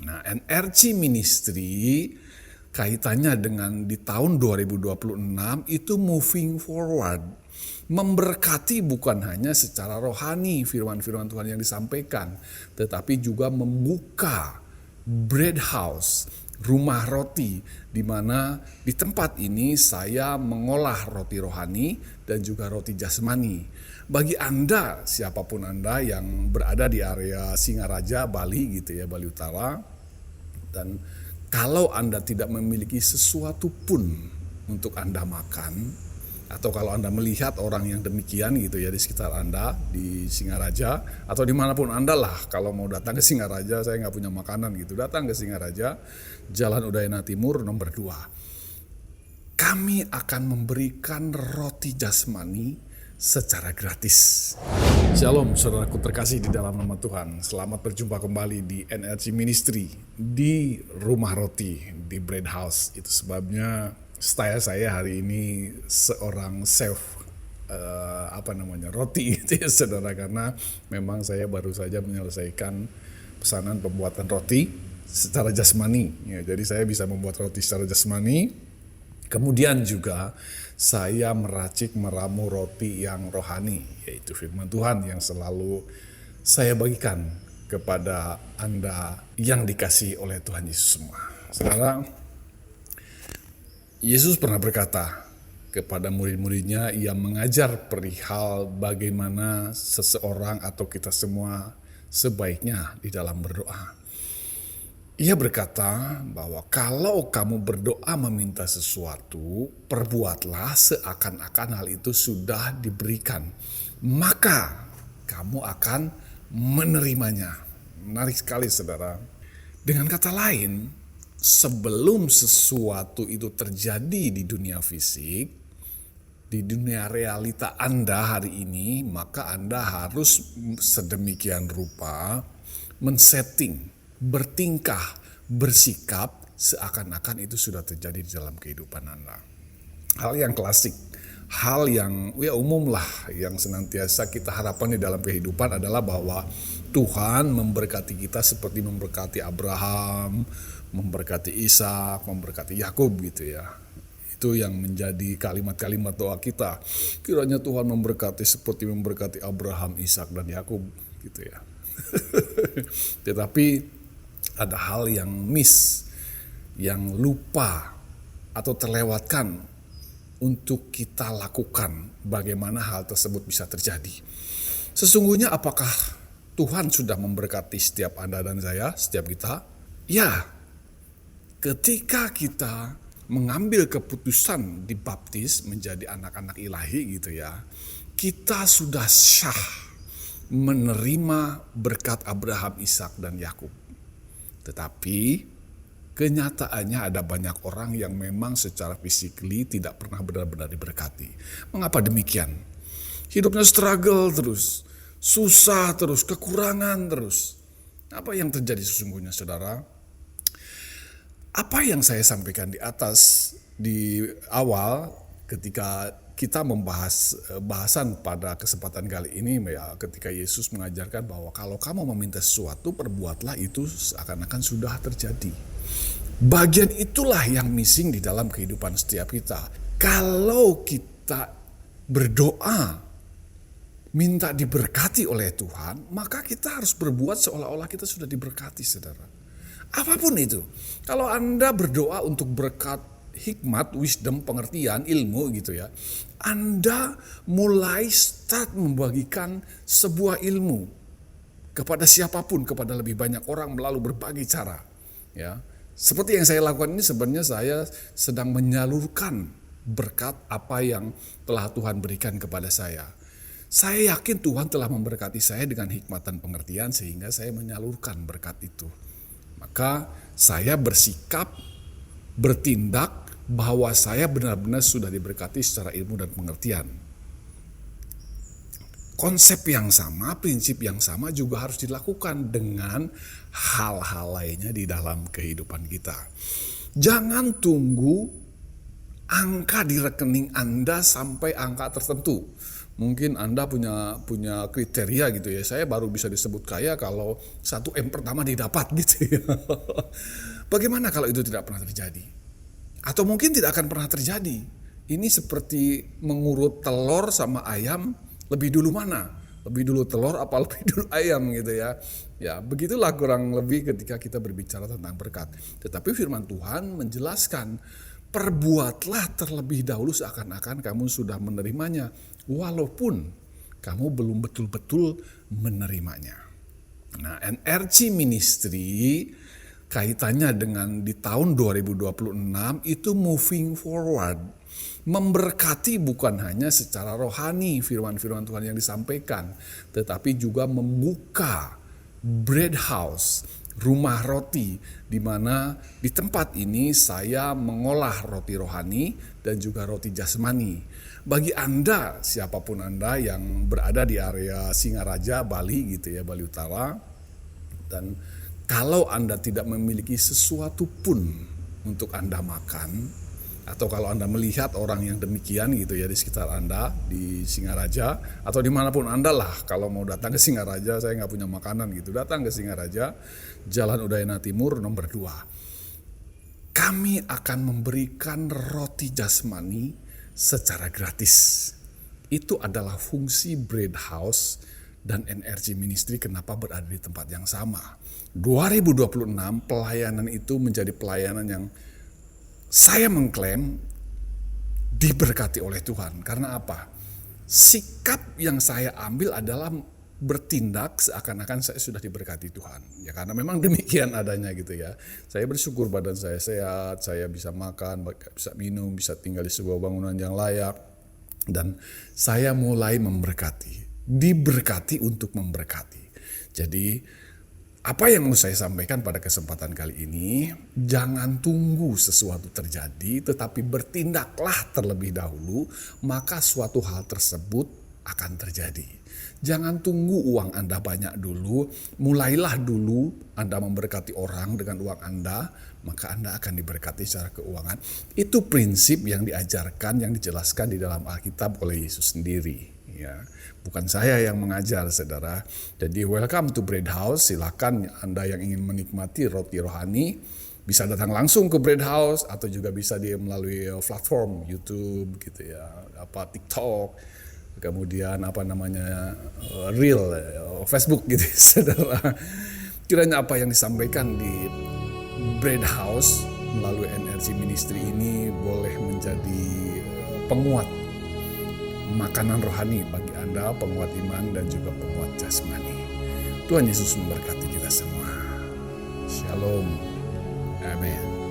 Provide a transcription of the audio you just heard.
Nah, NRC Ministry kaitannya dengan di tahun 2026 itu moving forward. Memberkati bukan hanya secara rohani firman-firman Tuhan yang disampaikan, tetapi juga membuka bread house, rumah roti, di mana di tempat ini saya mengolah roti rohani dan juga roti jasmani. Bagi Anda, siapapun Anda yang berada di area Singaraja, Bali gitu ya, Bali Utara, dan kalau Anda tidak memiliki sesuatu pun untuk Anda makan, atau kalau Anda melihat orang yang demikian gitu ya di sekitar Anda, di Singaraja, atau dimanapun Anda lah, kalau mau datang ke Singaraja, saya nggak punya makanan gitu, datang ke Singaraja, Jalan Udayana Timur nomor 2. Kami akan memberikan roti jasmani secara gratis. Shalom saudaraku terkasih di dalam nama Tuhan. Selamat berjumpa kembali di NRC Ministry, di Rumah Roti, di Bread House. Itu sebabnya style saya hari ini seorang chef roti gitu ya saudara, karena memang saya baru saja menyelesaikan pesanan pembuatan roti secara jasmani ya, jadi saya bisa membuat roti secara jasmani. Kemudian juga saya meracik meramu roti yang rohani, yaitu firman Tuhan yang selalu saya bagikan kepada Anda yang dikasihi oleh Tuhan Yesus semua. Saudara, Yesus pernah berkata kepada murid-muridnya, ia mengajar perihal bagaimana seseorang atau kita semua sebaiknya di dalam berdoa. Ia berkata bahwa kalau kamu berdoa meminta sesuatu, perbuatlah seakan-akan hal itu sudah diberikan, maka kamu akan menerimanya. Menarik sekali saudara. Dengan kata lain, sebelum sesuatu itu terjadi di dunia fisik, di dunia realita Anda hari ini, maka Anda harus sedemikian rupa men-setting, bertingkah, bersikap seakan-akan itu sudah terjadi di dalam kehidupan Anda. Hal yang klasik, hal yang umum lah, yang senantiasa kita harapkan di dalam kehidupan adalah bahwa Tuhan memberkati kita seperti memberkati Abraham, memberkati Ishak, memberkati Yakub gitu ya. Itu yang menjadi kalimat-kalimat doa kita. Kiranya Tuhan memberkati seperti memberkati Abraham, Ishak dan Yakub gitu ya. Tetapi ada hal yang miss, yang lupa atau terlewatkan untuk kita lakukan bagaimana hal tersebut bisa terjadi. Sesungguhnya apakah Tuhan sudah memberkati setiap Anda dan saya, setiap kita? Ya, ketika kita mengambil keputusan dibaptis menjadi anak-anak ilahi gitu ya, kita sudah syah menerima berkat Abraham, Ishak dan Yakub. Tetapi kenyataannya ada banyak orang yang memang secara physically tidak pernah benar-benar diberkati. Mengapa demikian? Hidupnya struggle terus, susah terus, kekurangan terus. Apa yang terjadi sesungguhnya saudara? Apa yang saya sampaikan di atas di awal ketika kita membahas bahasan pada kesempatan kali ini ya, ketika Yesus mengajarkan bahwa kalau kamu meminta sesuatu, perbuatlah itu seakan-akan sudah terjadi. Bagian itulah yang missing di dalam kehidupan setiap kita. Kalau kita berdoa minta diberkati oleh Tuhan, maka kita harus berbuat seolah-olah kita sudah diberkati saudara. Apapun itu. Kalau Anda berdoa untuk berkat hikmat, wisdom, pengertian, ilmu gitu ya, Anda mulai start membagikan sebuah ilmu kepada siapapun, kepada lebih banyak orang melalui berbagai cara ya. Seperti yang saya lakukan ini, sebenarnya saya sedang menyalurkan berkat apa yang telah Tuhan berikan kepada saya. Saya yakin Tuhan telah memberkati saya dengan hikmat dan pengertian sehingga saya menyalurkan berkat itu. Maka saya bersikap, bertindak bahwa saya benar-benar sudah diberkati secara ilmu dan pengertian. Konsep yang sama, prinsip yang sama juga harus dilakukan dengan hal-hal lainnya di dalam kehidupan kita. Jangan tunggu angka di rekening Anda sampai angka tertentu. Mungkin Anda punya kriteria gitu ya. Saya baru bisa disebut kaya kalau 1M pertama didapat gitu ya. Bagaimana kalau itu tidak pernah terjadi? Atau mungkin tidak akan pernah terjadi. Ini seperti mengurut telur sama ayam, lebih dulu mana? Lebih dulu telur apa lebih dulu ayam gitu ya. Ya, begitulah kurang lebih ketika kita berbicara tentang berkat. Tetapi firman Tuhan menjelaskan, perbuatlah terlebih dahulu seakan-akan kamu sudah menerimanya, walaupun kamu belum betul-betul menerimanya. Nah, NRC Ministry kaitannya dengan di tahun 2026 itu moving forward. Memberkati bukan hanya secara rohani firman-firman Tuhan yang disampaikan, tetapi juga membuka bread house, rumah roti, di mana di tempat ini saya mengolah roti rohani dan juga roti jasmani. Bagi Anda, siapapun Anda yang berada di area Singaraja, Bali gitu ya, Bali Utara, dan kalau Anda tidak memiliki sesuatu pun untuk Anda makan, atau kalau Anda melihat orang yang demikian gitu ya di sekitar Anda di Singaraja atau dimanapun Anda lah, kalau mau datang ke Singaraja, saya nggak punya makanan gitu, datang ke Singaraja, Jalan Udayana Timur nomor 2. Kami akan memberikan roti jasmani secara gratis. Itu adalah fungsi Bread House dan NRC Ministry kenapa berada di tempat yang sama. 2026 pelayanan itu menjadi pelayanan yang saya mengklaim diberkati oleh Tuhan. Karena apa? Sikap yang saya ambil adalah bertindak seakan-akan saya sudah diberkati Tuhan. Ya karena memang demikian adanya gitu ya. Saya bersyukur badan saya sehat, saya bisa makan, bisa minum, bisa tinggal di sebuah bangunan yang layak. Dan saya mulai memberkati. Diberkati untuk memberkati. Jadi apa yang mau saya sampaikan pada kesempatan kali ini, jangan tunggu sesuatu terjadi, tetapi bertindaklah terlebih dahulu, maka suatu hal tersebut akan terjadi. Jangan tunggu uang Anda banyak dulu, mulailah dulu Anda memberkati orang dengan uang Anda, maka Anda akan diberkati secara keuangan. Itu prinsip yang diajarkan, yang dijelaskan di dalam Alkitab oleh Yesus sendiri. Ya, bukan saya yang mengajar, saudara. Jadi welcome to Bread House. Silakan Anda yang ingin menikmati roti rohani bisa datang langsung ke Bread House atau juga bisa melalui platform YouTube gitu ya, TikTok, kemudian Reel, Facebook gitu, saudara. Kiranya apa yang disampaikan di Bread House melalui NRC Ministry ini boleh menjadi penguat makanan rohani bagi Anda, penguat iman dan juga penguat jasmani. Tuhan Yesus memberkati kita semua. Shalom. Amin.